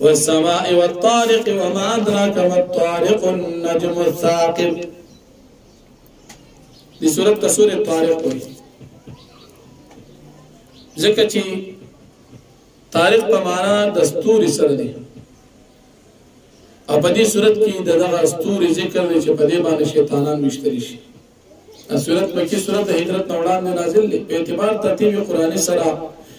والسماء والطارق وما أدراك ما الطارق النجم الثاقب. دي سورة سورة الطارق وي ذکر چی طارق پا مانا دستور سر دی او پا دی صورت کی دغه استور ذکر دی چی پا دی بان شیطانان مشتری شی. صورت مکی صورت حجرت نوڑان دی نازل دی پا اعتبار ترتیب قرآنی سرا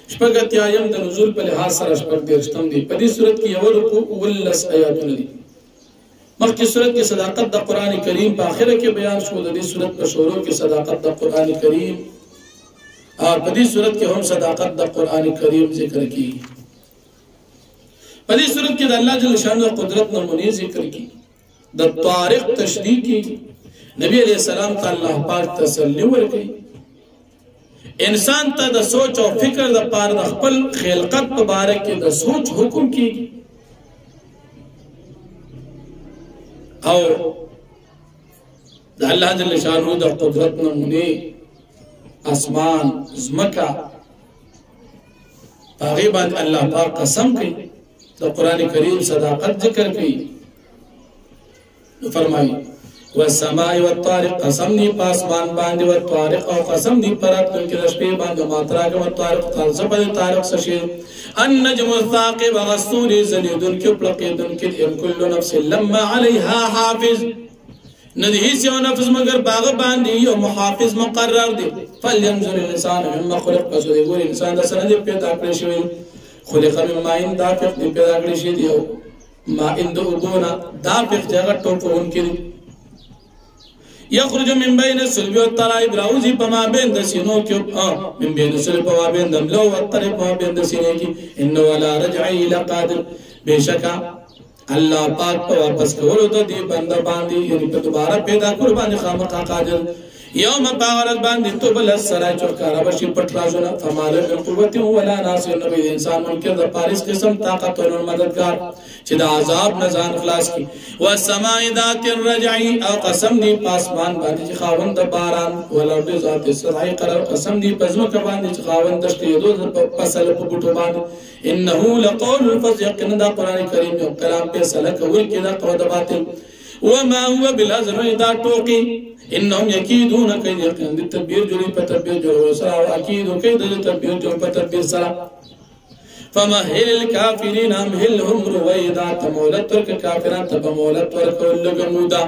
شپگ اتیایم دا نزول پا لحاظ سرا شپگ دیرشتم دی. پا دی صورت کی اول رکو اولس آیاتون دی. مخی صورت کی صداقت دا قرآن کریم پا آخرہ کے بیان شو دا دی صورت پا شورو کی صداقت دا قرآن کریم اور پا دی صورت کی ہم صداقت دا قرآن کریم ذکر کی. پا دی صورت کی دا اللہ جل شان دا قدرت نمونی ذکر کی. دا طارق تشریح کی نبی علیہ السلام تا اللہ پاک تسلی ورکی انسان تا دا سوچ و فکر دا پار دا خپل خلقت مبارک کی دا سوچ حکم کی او دا اللہ جل شانہ دا قدرت نمونی آسمان زمکہ باغیبان اللہ پاک قسم کی دا قرآن کریم صداقت ذکر کی فرمائی والسماء والطارق قسم نی پاسمان باندی والطارق او قسم نی پرات ان کے رشپی باندی ماتراک والطارق تنصب دی طارق سشیر النجم الثاقب غصوری زلیدن کی اپلقیدن کی ان کل نفس لما علیہا حافظ ندہی سی و نفس مگر باغ باندی و محافظ مقرر دی فلینظر الانسان مما خلق پسو دی گوری انسان دا سندی پیدا کرشوی خلق من مائن دافق دی پیدا کرشی دی مائن دو ابونا دافق جاگر ٹوپو ان کی دی یخرج من بین السلب والترائب راوزی پما بین دسینوں کی من بین السلب پما بین دملو والترائب پما بین دسینے کی انہو علا رجعی لقادر بے شکا اللہ پاک پا واپس کولو تو دی بندہ باندی یعنی پہ دوبارہ پیدا کر باندی خامقا قادر یوم پاورت باندی تو بلد سرائی چوکارا بشی پٹرازونا فمالر من قوتی ولا ناصر نبی انسان منکر دا پارس قسم طاقت و مددگار چی دا عذاب نزان خلاص کی والسماء ذات الرجعی او قسم دی پاسمان باندی چی خاون دا باران والارد ذات السرعی قرار قسم دی پزمک باندی چی خاون دشتی دو پسل پبوٹو باندی انہو لقول الفض یقین دا قرآن کریم یو کلام پہ سلک ورکی دا قود باطل وما هو بالعزر دا توقی انہم یکیدون کئی یقین دی تدبیر جوری پہ تدبیر جوری سرا و اکیدو کئی دی تدبیر جوری پہ تدبیر سرا فمہل الكافرین امہلہم رویدہ تمولت ورک کافران تبا مولت ورک اللگمودا